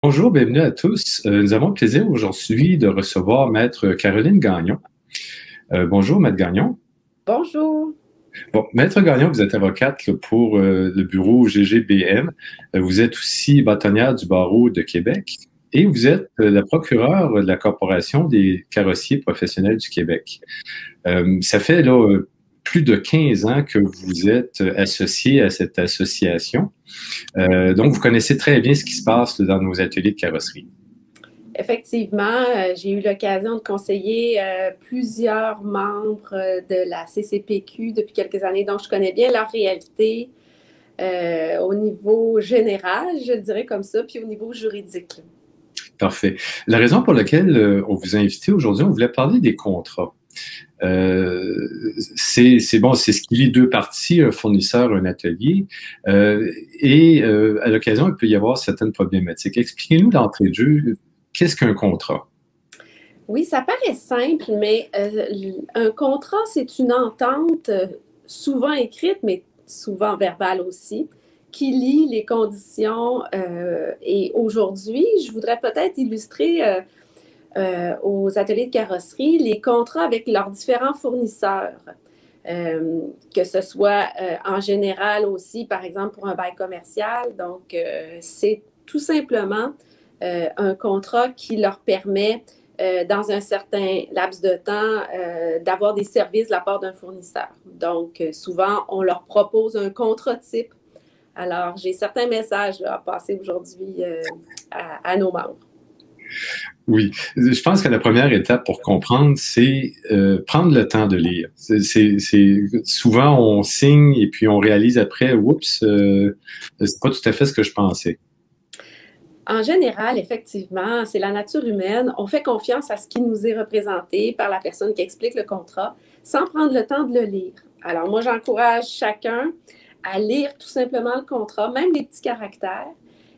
Bonjour, bienvenue à tous. Nous avons le plaisir aujourd'hui de recevoir Maître Caroline Gagnon. Bonjour, Maître Gagnon. Bonjour. Bon, Maître Gagnon, vous êtes avocate là, pour le bureau GGBM. Vous êtes aussi bâtonnière du barreau de Québec et vous êtes la procureure de la Corporation des carrossiers professionnels du Québec. Ça fait là plus de 15 ans que vous êtes associé à cette association. Donc, vous connaissez très bien ce qui se passe dans nos ateliers de carrosserie. Effectivement, j'ai eu l'occasion de conseiller plusieurs membres de la CCPQ depuis quelques années, donc je connais bien leur réalité au niveau général, je le dirais comme ça, puis au niveau juridique. Parfait. La raison pour laquelle on vous a invité aujourd'hui, on voulait parler des contrats. C'est bon, c'est ce qui lie deux parties, un fournisseur, un atelier, et à l'occasion, il peut y avoir certaines problématiques. Expliquez-nous d'entrée de jeu, qu'est-ce qu'un contrat? Oui, ça paraît simple, mais un contrat, c'est une entente souvent écrite, mais souvent verbale aussi, qui lie les conditions. Et aujourd'hui, je voudrais peut-être illustrer aux ateliers de carrosserie les contrats avec leurs différents fournisseurs. Que ce soit en général aussi, par exemple, pour un bail commercial. Donc, c'est tout simplement un contrat qui leur permet, dans un certain laps de temps, d'avoir des services de la part d'un fournisseur. Donc, souvent, on leur propose un contrat type. Alors, j'ai certains messages là, à passer aujourd'hui à nos membres. Oui, je pense que la première étape pour comprendre, c'est prendre le temps de lire. Souvent, on signe et puis on réalise après, oups, c'est pas tout à fait ce que je pensais. En général, effectivement, c'est la nature humaine. On fait confiance à ce qui nous est représenté par la personne qui explique le contrat sans prendre le temps de le lire. Alors, moi, j'encourage chacun à lire tout simplement le contrat, même les petits caractères,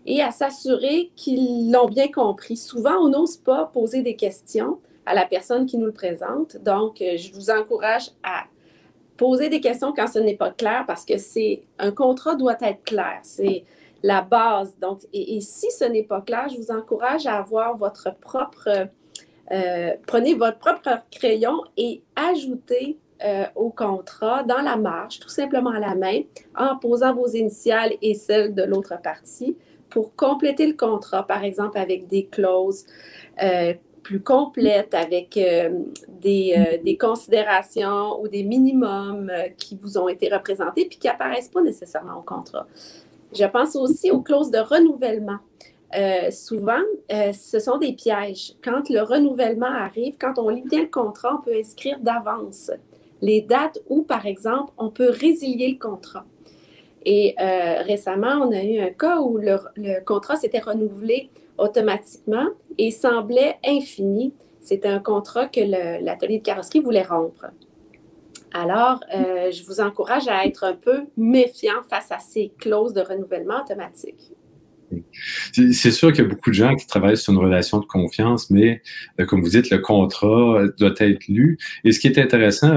et à s'assurer qu'ils l'ont bien compris. Souvent, on n'ose pas poser des questions à la personne qui nous le présente. Donc, je vous encourage à poser des questions quand ce n'est pas clair parce que un contrat doit être clair. C'est la base. Donc, et si ce n'est pas clair, je vous encourage à avoir votre propre, prenez votre propre crayon et ajoutez au contrat, dans la marge, tout simplement à la main, en posant vos initiales et celles de l'autre partie pour compléter le contrat, par exemple avec des clauses plus complètes, avec des considérations ou des minimums qui vous ont été représentés puis qui n'apparaissent pas nécessairement au contrat. Je pense aussi aux clauses de renouvellement. Souvent, ce sont des pièges. Quand le renouvellement arrive, quand on lit bien le contrat, on peut inscrire d'avance les dates où, par exemple, on peut résilier le contrat. Et récemment, on a eu un cas où le contrat s'était renouvelé automatiquement et semblait infini. C'était un contrat que l'atelier de carrosserie voulait rompre. Alors, je vous encourage à être un peu méfiant face à ces clauses de renouvellement automatique. C'est sûr qu'il y a beaucoup de gens qui travaillent sur une relation de confiance, mais comme vous dites, le contrat doit être lu. Et ce qui est intéressant,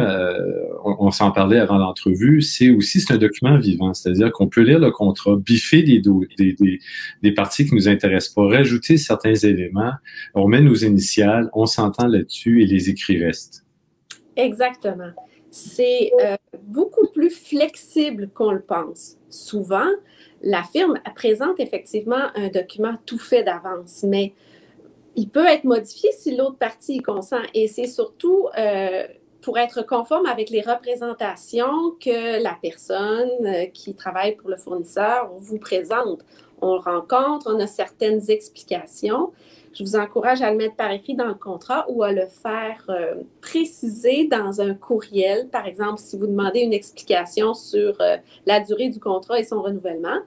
on s'en parlait avant l'entrevue, c'est un document vivant, c'est-à-dire qu'on peut lire le contrat, biffer des parties qui nous intéressent pas, rajouter certains éléments, on met nos initiales, on s'entend là-dessus et les écrits restent. Exactement. C'est beaucoup plus flexible qu'on le pense. Souvent, la firme présente effectivement un document tout fait d'avance, mais il peut être modifié si l'autre partie y consent. Et c'est surtout pour être conforme avec les représentations que la personne qui travaille pour le fournisseur vous présente. On le rencontre, on a certaines explications. Je vous encourage à le mettre par écrit dans le contrat ou à le faire préciser dans un courriel. Par exemple, si vous demandez une explication sur la durée du contrat et son renouvellement,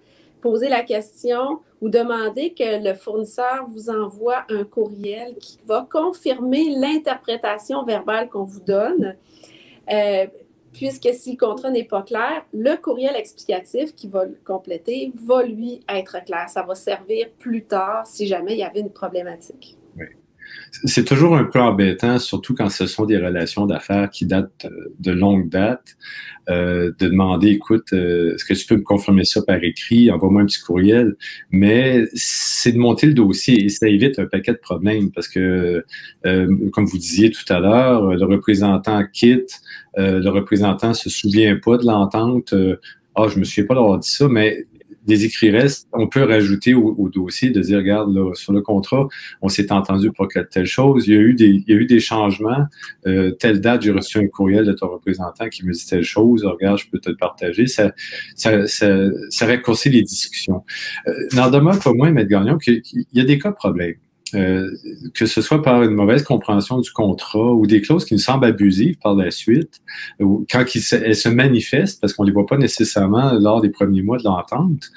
posez la question ou demandez que le fournisseur vous envoie un courriel qui va confirmer l'interprétation verbale qu'on vous donne. Puisque si le contrat n'est pas clair, le courriel explicatif qui va le compléter va lui être clair. Ça va servir plus tard si jamais il y avait une problématique. Oui. C'est toujours un peu embêtant, surtout quand ce sont des relations d'affaires qui datent de longue date, de demander, écoute, est-ce que tu peux me confirmer ça par écrit, envoie-moi un petit courriel, mais c'est de monter le dossier et ça évite un paquet de problèmes parce que, comme vous disiez tout à l'heure, le représentant quitte, le représentant se souvient pas de l'entente, je me souviens pas d'avoir dit ça, mais des écrits restent, on peut rajouter au dossier de dire, regarde, là, sur le contrat, on s'est entendu pour telle chose, il y a eu des changements, telle date, j'ai reçu un courriel de ton représentant qui me dit telle chose, regarde, je peux te le partager, ça raccourcit les discussions. N'en demeure pas moins, M. Gagnon, qu'il y a des cas de problème. Que ce soit par une mauvaise compréhension du contrat ou des clauses qui nous semblent abusives par la suite, ou quand elles se manifestent, parce qu'on ne les voit pas nécessairement lors des premiers mois de l'entente.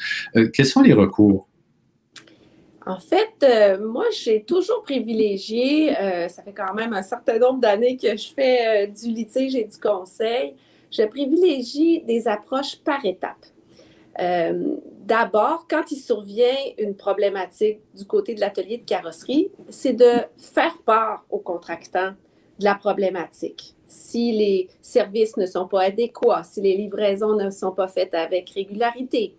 Quels sont les recours? En fait, moi, j'ai toujours privilégié, ça fait quand même un certain nombre d'années que je fais du litige et du conseil, je privilégie des approches par étapes. D'abord, quand il survient une problématique du côté de l'atelier de carrosserie, c'est de faire part au contractant de la problématique. Si les services ne sont pas adéquats, si les livraisons ne sont pas faites avec régularité,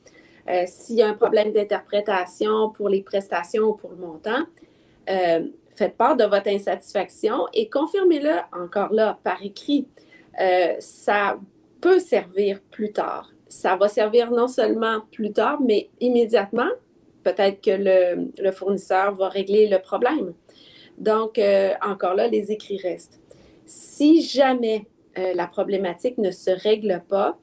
s'il y a un problème d'interprétation pour les prestations ou pour le montant, faites part de votre insatisfaction et confirmez-le encore là par écrit. Ça peut servir plus tard. Ça va servir non seulement plus tard, mais immédiatement. Peut-être que le fournisseur va régler le problème. Donc, encore là, les écrits restent. Si jamais la problématique ne se règle pas,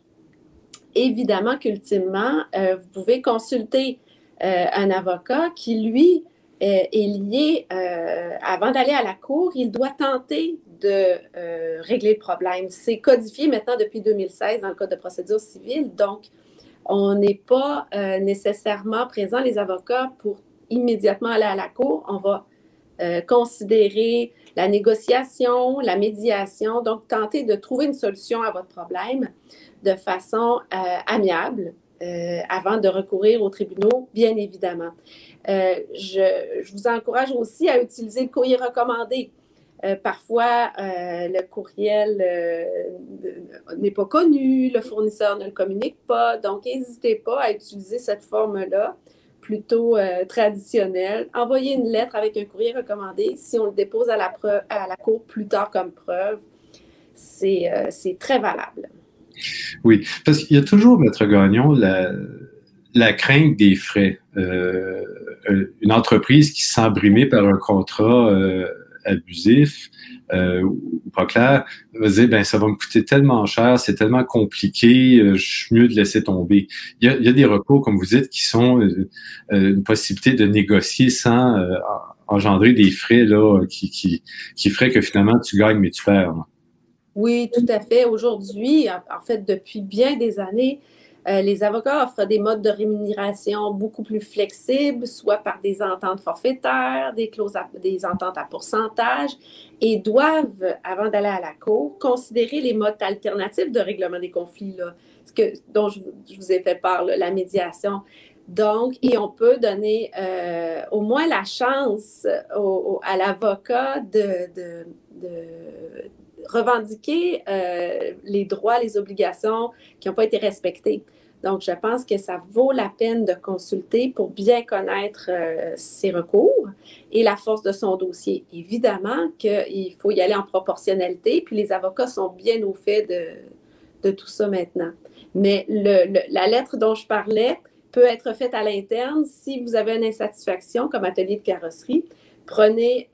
évidemment qu'ultimement, vous pouvez consulter un avocat qui, lui, est lié, avant d'aller à la cour, il doit tenter de régler le problème. C'est codifié maintenant depuis 2016 dans le Code de procédure civile, donc on n'est pas nécessairement présent, les avocats, pour immédiatement aller à la cour. On va considérer la négociation, la médiation, donc tenter de trouver une solution à votre problème de façon amiable avant de recourir aux tribunaux, bien évidemment. Je vous encourage aussi à utiliser le courrier recommandé. Parfois, le courriel n'est pas connu, le fournisseur ne le communique pas, donc n'hésitez pas à utiliser cette forme-là, plutôt traditionnelle. Envoyez une lettre avec un courrier recommandé. Si on le dépose à la cour plus tard comme preuve, c'est très valable. Oui, parce qu'il y a toujours, Maître Gagnon, la crainte des frais. Une entreprise qui se sent brimée par un contrat abusif ou pas clair va dire, ben ça va me coûter tellement cher, c'est tellement compliqué, je suis mieux de laisser tomber. Il y a des recours, comme vous dites, qui sont une possibilité de négocier sans engendrer des frais là qui feraient que finalement tu gagnes mais tu perds. Oui, tout à fait. Aujourd'hui, en fait, depuis bien des années, les avocats offrent des modes de rémunération beaucoup plus flexibles, soit par des ententes forfaitaires, des ententes à pourcentage, et doivent, avant d'aller à la cour, considérer les modes alternatifs de règlement des conflits, là, dont je vous ai fait part, là, la médiation. Donc, et on peut donner au moins la chance à l'avocat de revendiquer les droits, les obligations qui n'ont pas été respectés. Donc, je pense que ça vaut la peine de consulter pour bien connaître ses recours et la force de son dossier. Évidemment qu'il faut y aller en proportionnalité, puis les avocats sont bien au fait de tout ça maintenant. Mais la lettre dont je parlais peut être faite à l'interne si vous avez une insatisfaction comme atelier de carrosserie. Prenez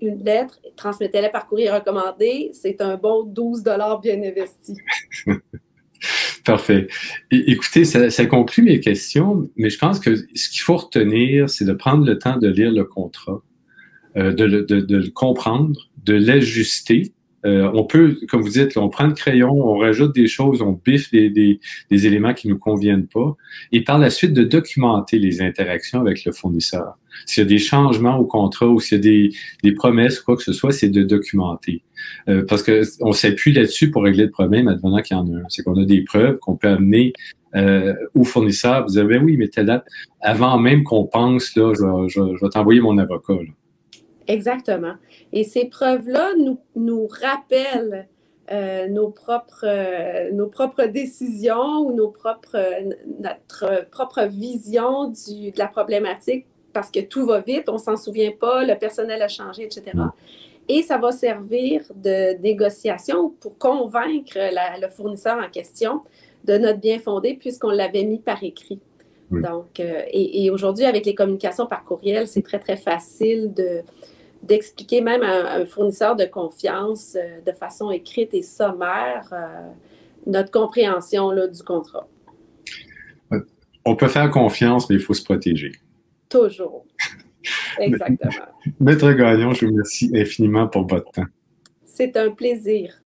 une lettre, transmettez-la par courrier recommandé. C'est un bon 12 $ bien investi. Parfait. Écoutez, ça conclut mes questions, mais je pense que ce qu'il faut retenir, c'est de prendre le temps de lire le contrat, de le comprendre, de l'ajuster. On peut, comme vous dites, là, on prend le crayon, on rajoute des choses, on biffe des éléments qui ne nous conviennent pas, et par la suite de documenter les interactions avec le fournisseur. S'il y a des changements au contrat ou s'il y a des promesses ou quoi que ce soit, c'est de documenter. Parce que on s'appuie là-dessus pour régler le problème, advenant qu'il y en a un. C'est qu'on a des preuves qu'on peut amener au fournisseur, vous dire, ben oui, mais telle date, avant même qu'on pense, là, je vais t'envoyer mon avocat, là. Exactement. Et ces preuves-là nous rappellent nos propres décisions ou notre propre vision de la problématique parce que tout va vite, on ne s'en souvient pas, le personnel a changé, etc. Et ça va servir de négociation pour convaincre le fournisseur en question de notre bien fondé puisqu'on l'avait mis par écrit. Oui. Donc, et aujourd'hui, avec les communications par courriel, c'est très, très facile d'expliquer même à un fournisseur de confiance de façon écrite et sommaire notre compréhension là, du contrat. On peut faire confiance, mais il faut se protéger. Toujours. Exactement. Maître Gagnon, je vous remercie infiniment pour votre temps. C'est un plaisir.